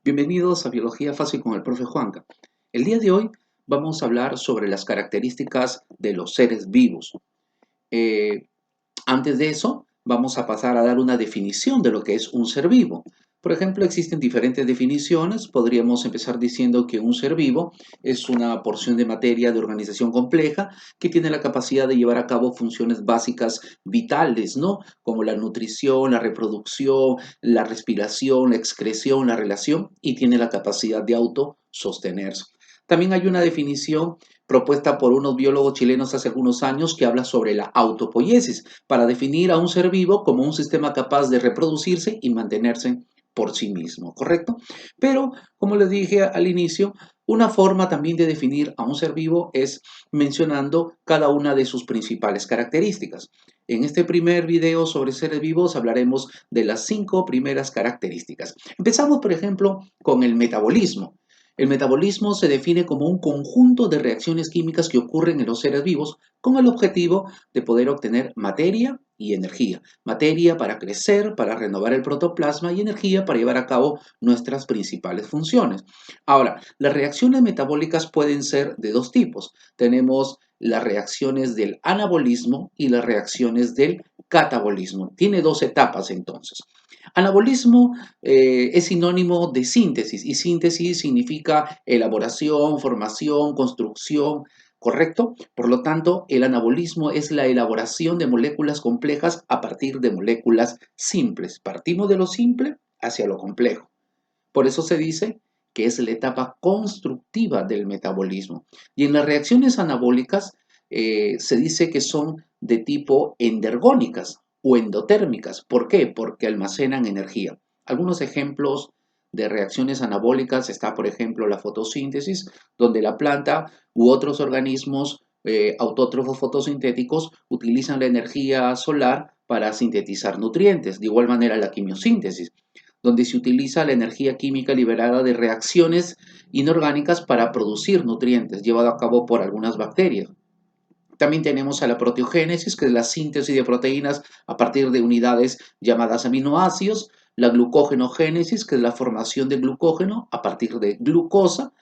Bienvenidos a Biología Fácil con el profe Juanca. El día de hoy vamos a hablar sobre las características de los seres vivos. Eh, Antes de eso, vamos a pasar a dar una definición de lo que es un ser vivo. Por ejemplo, existen diferentes definiciones. Podríamos empezar diciendo que un ser vivo es una porción de materia de organización compleja que tiene la capacidad de llevar a cabo funciones básicas vitales, ¿no? Como la nutrición, la reproducción, la respiración, la excreción, la relación, y tiene la capacidad de autosostenerse. También hay una definición propuesta por unos biólogos chilenos hace algunos años que habla sobre la autopoiesis, para definir a un ser vivo como un sistema capaz de reproducirse y mantenerse por sí mismo, ¿correcto? Pero, como les dije al inicio, una forma también de definir a un ser vivo es mencionando cada una de sus principales características. En este primer video sobre seres vivos hablaremos de las 5 primeras características. Empezamos, por ejemplo, con el metabolismo. El metabolismo se define como un conjunto de reacciones químicas que ocurren en los seres vivos con el objetivo de poder obtener materia y energía. Materia para crecer, para renovar el protoplasma y energía para llevar a cabo nuestras principales funciones. Ahora, las reacciones metabólicas pueden ser de dos tipos. Tenemos las reacciones del anabolismo y las reacciones del catabolismo. Tiene dos etapas entonces. Anabolismo es sinónimo de síntesis y síntesis significa elaboración, formación, construcción, ¿correcto? Por lo tanto, el anabolismo es la elaboración de moléculas complejas a partir de moléculas simples. Partimos de lo simple hacia lo complejo. Por eso se dice que es la etapa constructiva del metabolismo. Y en las reacciones anabólicas se dice que son de tipo endergónicas o endotérmicas. ¿Por qué? Porque almacenan energía. Algunos ejemplos de reacciones anabólicas está, por ejemplo, la fotosíntesis, donde la planta u otros organismos autótrofos fotosintéticos utilizan la energía solar para sintetizar nutrientes. De igual manera, la quimiosíntesis, donde se utiliza la energía química liberada de reacciones inorgánicas para producir nutrientes, llevado a cabo por algunas bacterias. También tenemos a la proteogénesis, que es la síntesis de proteínas a partir de unidades llamadas aminoácidos; la glucógenogénesis, que es la formación de glucógeno a partir de glucosa;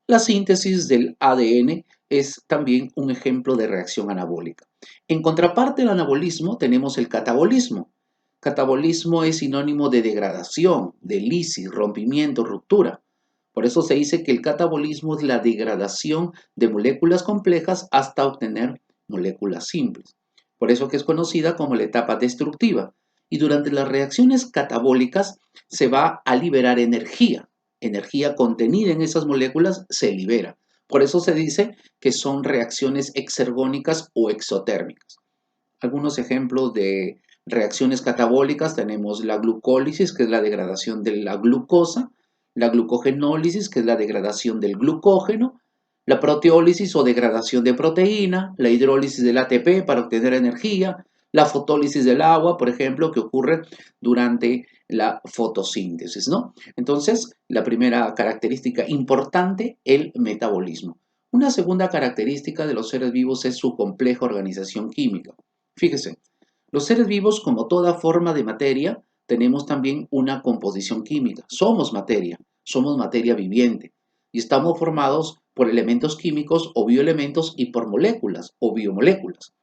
la síntesis del ADN es también un ejemplo de reacción anabólica. En contraparte del anabolismo tenemos el catabolismo. Catabolismo es sinónimo de degradación, de lisis, rompimiento, ruptura. Por eso se dice que el catabolismo es la degradación de moléculas complejas hasta obtener moléculas simples. Por eso que es conocida como la etapa destructiva. Y durante las reacciones catabólicas se va a liberar energía contenida en esas moléculas se libera. Por eso se dice que son reacciones exergónicas o exotérmicas. Algunos ejemplos de reacciones catabólicas tenemos la glucólisis, que es la degradación de la glucosa; la glucogenólisis, que es la degradación del glucógeno; la proteólisis o degradación de proteína; la hidrólisis del ATP para obtener energía; la fotólisis del agua, por ejemplo, que ocurre durante la fotosíntesis, ¿no? Entonces, la primera característica importante, el metabolismo. Una segunda característica de los seres vivos es su compleja organización química. Fíjese, los seres vivos, como toda forma de materia, tenemos también una composición química. Somos materia viviente y estamos formados por elementos químicos o bioelementos y por moléculas o biomoléculas.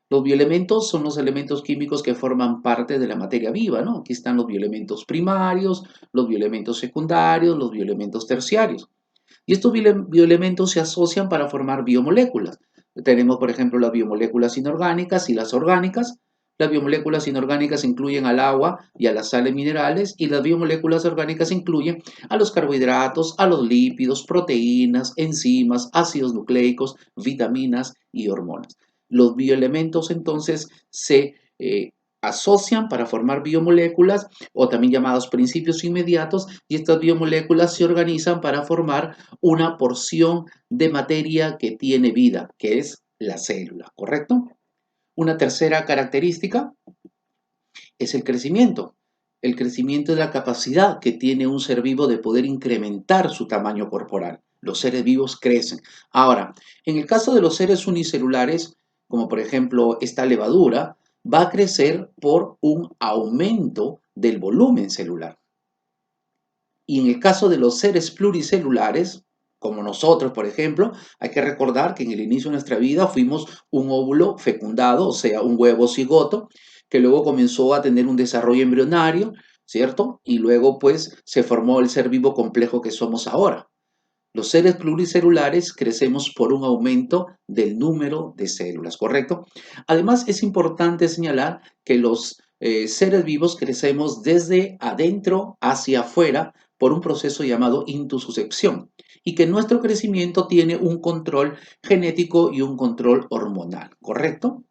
Los bioelementos son los elementos químicos que forman parte de la materia viva, ¿no? Aquí están los bioelementos primarios, los bioelementos secundarios, los bioelementos terciarios. Y estos bioelementos se asocian para formar biomoléculas. Tenemos, por ejemplo, las biomoléculas inorgánicas y las orgánicas. Las biomoléculas inorgánicas incluyen al agua y a las sales minerales, y las biomoléculas orgánicas incluyen a los carbohidratos, a los lípidos, proteínas, enzimas, ácidos nucleicos, vitaminas y hormonas. Los bioelementos entonces se asocian para formar biomoléculas, o también llamados principios inmediatos, y estas biomoléculas se organizan para formar una porción de materia que tiene vida, que es la célula, ¿correcto? Una tercera característica es el crecimiento. El crecimiento es la capacidad que tiene un ser vivo de poder incrementar su tamaño corporal. Los seres vivos crecen. Ahora, en el caso de los seres unicelulares, como por ejemplo esta levadura, va a crecer por un aumento del volumen celular. Y en el caso de los seres pluricelulares, como nosotros, por ejemplo, hay que recordar que en el inicio de nuestra vida fuimos un óvulo fecundado, o sea, un huevo cigoto, que luego comenzó a tener un desarrollo embrionario, ¿cierto? Y luego, pues, se formó el ser vivo complejo que somos ahora. Los seres pluricelulares crecemos por un aumento del número de células, ¿correcto? Además, es importante señalar que los seres vivos crecemos desde adentro hacia afuera por un proceso llamado intussuscepción y que nuestro crecimiento tiene un control genético y un control hormonal, ¿correcto?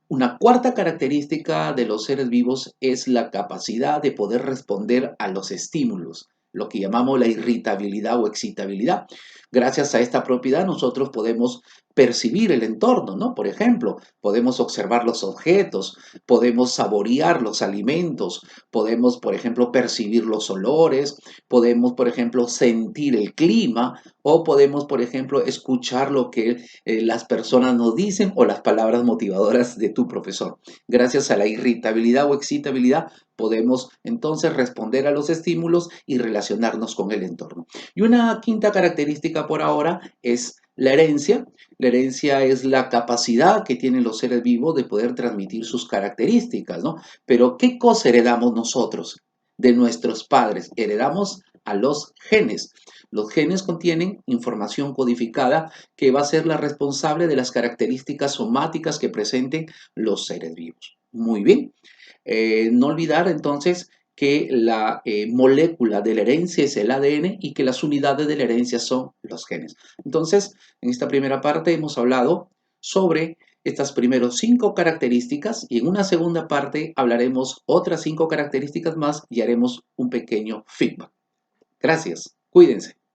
Una cuarta característica de los seres vivos es la capacidad de poder responder a los estímulos, lo que llamamos la irritabilidad o excitabilidad. Gracias a esta propiedad nosotros podemos percibir el entorno, ¿no? Por ejemplo, podemos observar los objetos, podemos saborear los alimentos, podemos, por ejemplo, percibir los olores, podemos, por ejemplo, sentir el clima o podemos, por ejemplo, escuchar lo que las personas nos dicen o las palabras motivadoras de tu profesor. Gracias a la irritabilidad o excitabilidad podemos entonces responder a los estímulos y relacionarnos con el entorno. Y una quinta característica por ahora es la herencia. La herencia es la capacidad que tienen los seres vivos de poder transmitir sus características, ¿no? Pero ¿qué cosa heredamos nosotros de nuestros padres? Heredamos a los genes. Los genes contienen información codificada que va a ser la responsable de las características somáticas que presenten los seres vivos. Muy bien. No olvidar entonces que la molécula de la herencia es el ADN y que las unidades de la herencia son los genes. Entonces, en esta primera parte hemos hablado sobre estas primeras 5 características y en una segunda parte hablaremos otras 5 características más y haremos un pequeño feedback. Gracias. Cuídense.